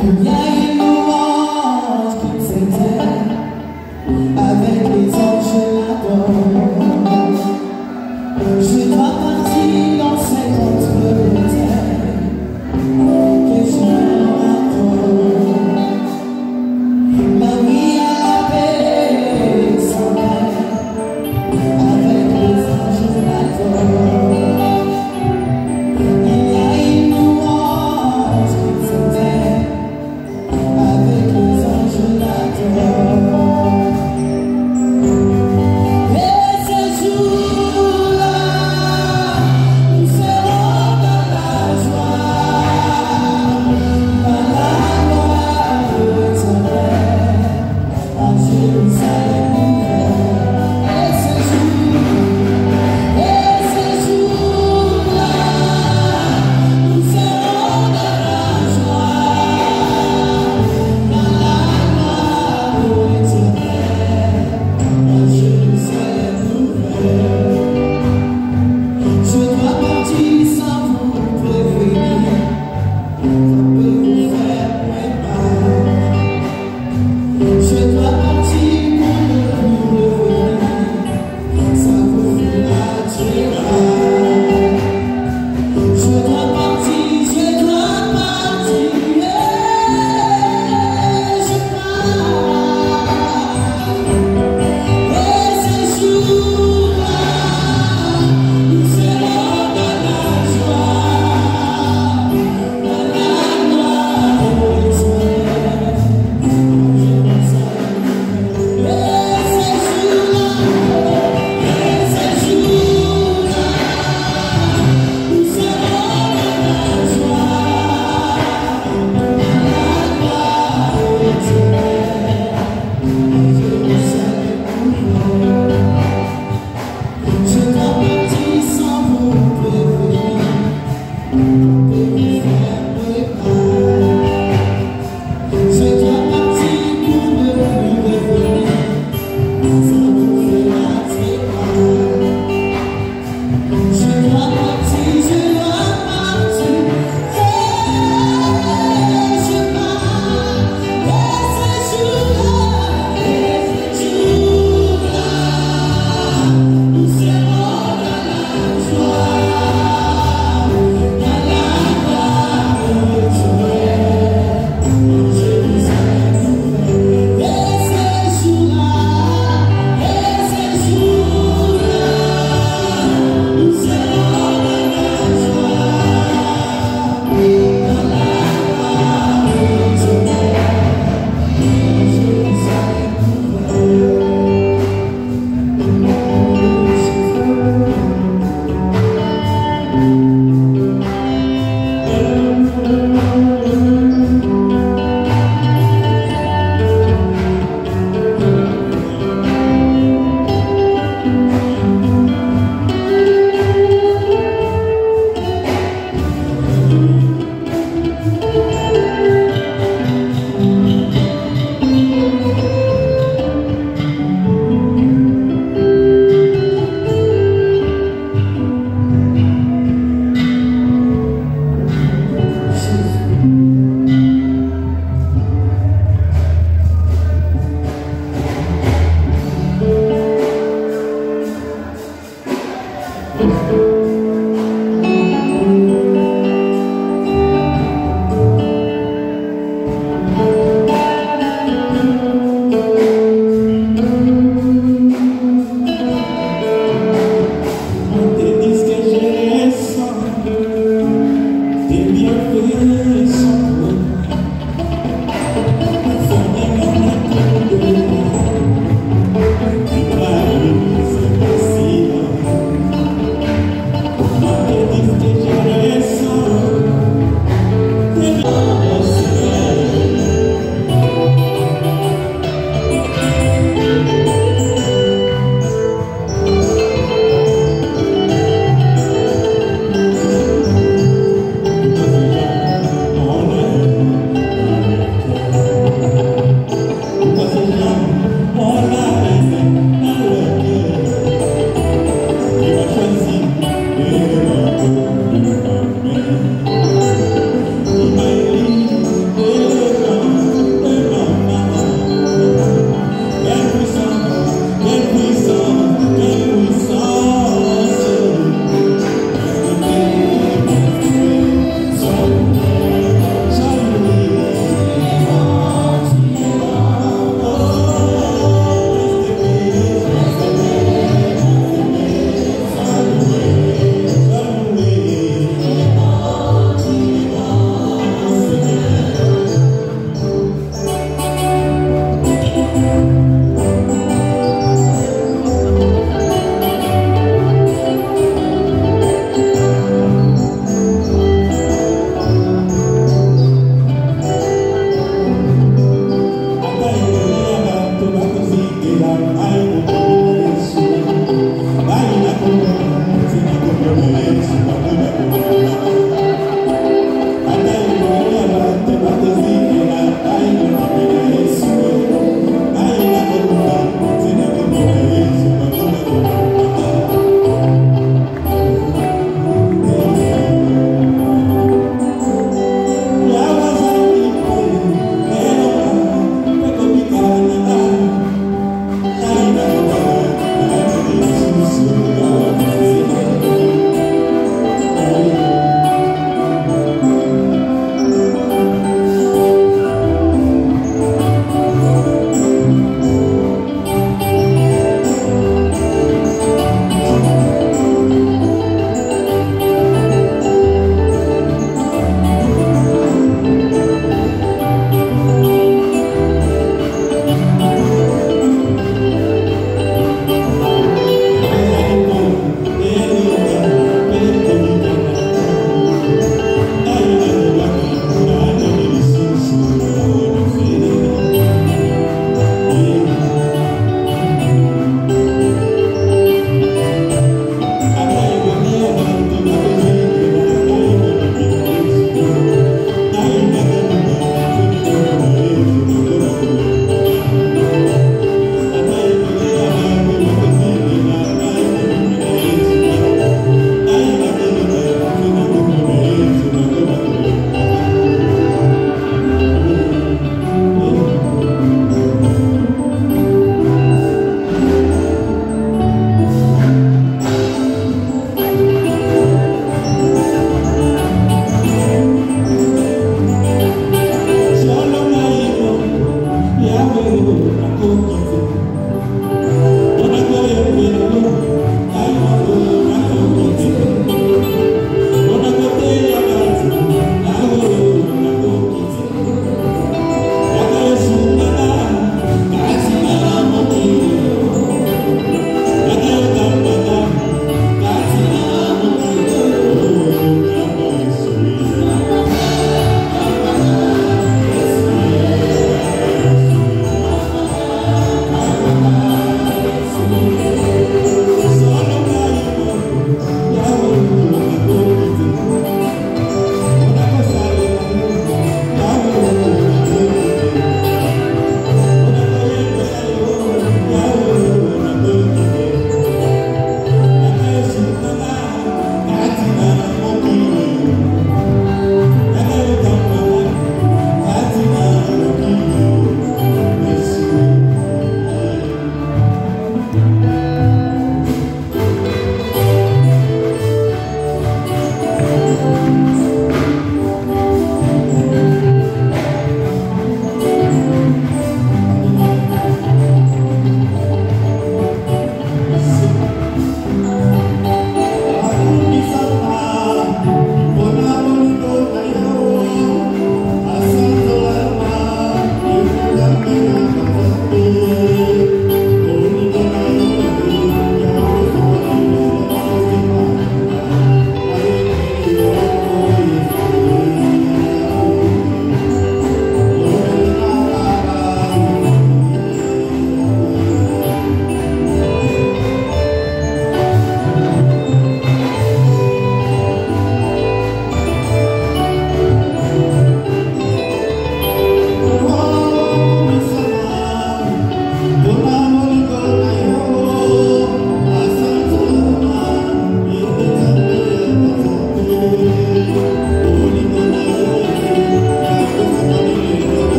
Il y a une louange qui s'éteint avec les anges là-dedans. Je dois partir dans cette autre terre que je m'attends. La vie à la paix sans peine avec les anges là-dedans. Il y a une louange qui s'éteint avec les anges là-dedans.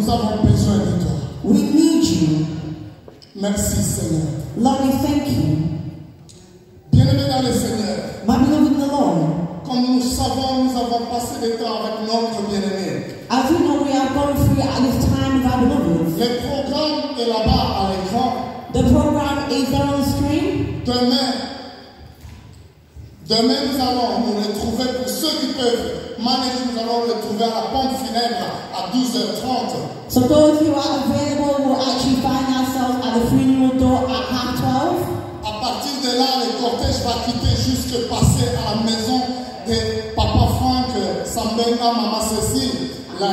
Nous avons besoin de toi. We need you. Merci Seigneur. Lord, we thank you. Bien-aimés dans le Seigneur, My beloved in the Lord, comme nous savons, nous avons passé des temps avec notre bien-aimé. as we know, we are going through at this time with our beloveds. Le programme est là-bas à l'écran. The program is there on the screen. Demain, nous allons nous retrouver, pour ceux qui peuvent manager, nous allons nous retrouver à la pompe funèbre à 12h30. So those who are available will actually find ourselves at the funeral door at 11:30. À partir de là, le cortège va quitter jusqu'à passer à la maison de Papa Franck, Sambenga, Maman Cécile. Là.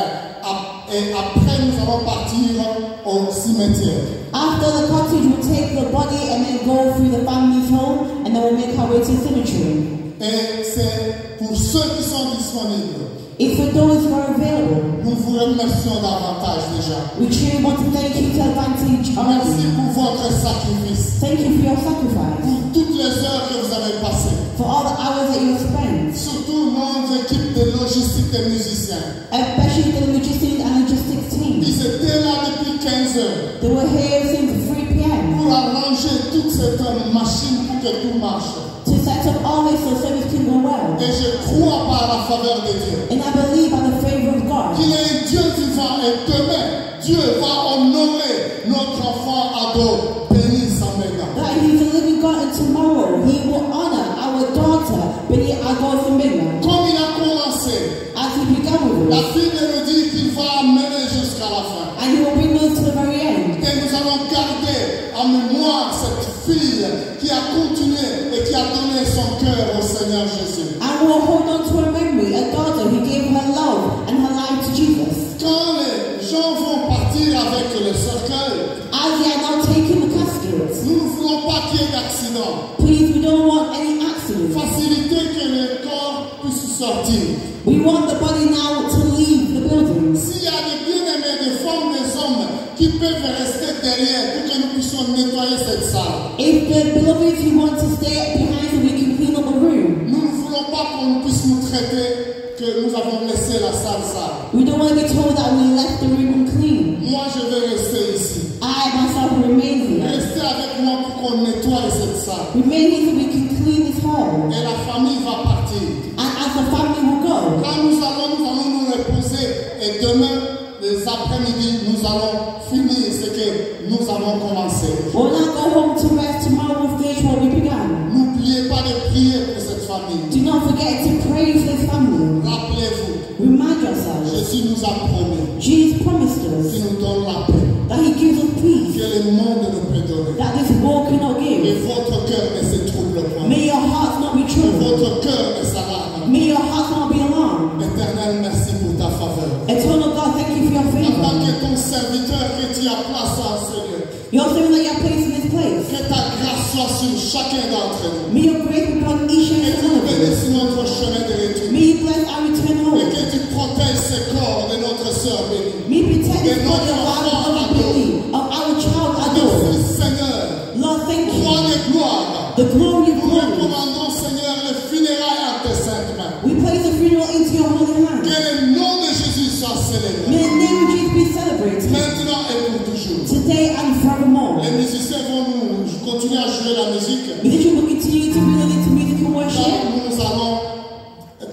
Et après, nous allons partir au cimetière. After the cottage, we'll take the body and then go through the family's home, and then we'll make our way to the cemetery. Et c'est pour ceux qui sont disponibles. If for those who are available, Nous vous remercions davantage déjà. we truly want to thank you to advantage Merci already. pour votre sacrifice, Thank you for your sacrifice, pour toutes les heures que vous avez passées. for all the hours that you have spent, Surtout nos équipes de logistique des musiciens. especially the logistics and logistics team. Ils étaient là depuis 15 heures They were here since 3 p.m. pour arranger toute cette machine pour que tout marche. to set up all this so service can go well. Et je crois par la faveur de Dieu And I believe by the favor of God qu'il est un Dieu vivant et demain, Dieu va honorer notre enfant ado, Béni Samega. that He's a living God, and tomorrow He will honor our daughter, Benny Agosambinga, Comme il a commencé, as He began with la us. Bible nous dit qu'il va amener jusqu'à la fin. And He will bring us to the very end. Et nous allons garder en mémoire cette fille qui a continué et qui a donné son cœur au Seigneur Jésus. And we'll hold on to her memory, a daughter who gave her love and her life to Jesus. Quand les gens vont partir avec le cercueil, As they are now taking the caskets, nous ne voulons pas qu'il y ait d'accident. please, we don't want any accidents. Faciliter que le corps puisse sortir. We want the body now to leave the building. S'il y a des bien-aimés, des femmes, des hommes qui peuvent rester derrière pour que nous puissions nettoyer cette salle. If the beloveds who want to stay behind so we can clean up the room, Nous ne voulons pas qu'on puisse nous traiter que nous avons laissé la salle sale. we don't want to be told that we left the room unclean. Moi, je vais rester ici. I myself will remain here. Restez avec moi pour qu'on nettoie cette salle. Remain here so we can clean this hall. Et la famille va partir. And as the family will go, Quand nous allons nous reposer. Et demain, les après-midi, nous allons finir ce que nous avons commencé. we'll not go home to rest. Tomorrow we'll finish what we began. N'oubliez pas de prier pour cette famille. Do not forget to pray for this family. Rappelez-vous, Remind yourselves, Jésus nous a promis Jesus promised us qu'il nous donne la paix that He gives us peace que le monde ne peut donner. that this world cannot Et give. votre cœur ne se trouble point. May your hearts not be Que troubled. votre cœur ne s'alarme. May your hearts not be alarmed. Éternel, merci pour ta faveur. Eternal God, thank you for your En tant favor. que ton serviteur que tu as placé en ce lieu, You're saying that you're placed in this place. que ta grâce soit sur chacun d'entre nous. May your grace be upon each and Que tu every one of us. bénisses notre chemin de retour. May you bless our return Et home. que tu protèges ce corps de notre sœur bénie. May you protect this body of our baby, of our child Ton adult. Fils Seigneur, Lord, thank roi you. de gloire, The glory of nous glory. recommandons Seigneur le funérailles en tes saintes mains. We place the funeral into your holy Que hands. le nom de Jésus soit célébré. May the name of Jesus be celebrated Maintenant et pour toujours. today and forevermore. Les musiciens vont nous continuer à jouer la musique. Musicians will continue to be listening to music and worship. Car nous allons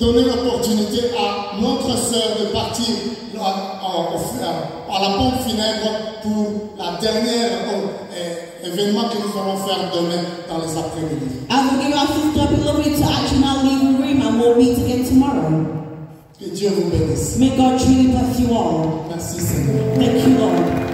donner l'opportunité à notre sœur de partir à la pompe funèbre pour la dernière événement que nous allons faire demain dans les après-midi. I will give our sister a beloved to actually now leave the room, and we'll meet again tomorrow. Que Dieu vous bénisse. May God truly bless you all. Merci Seigneur. Thank you, Lord.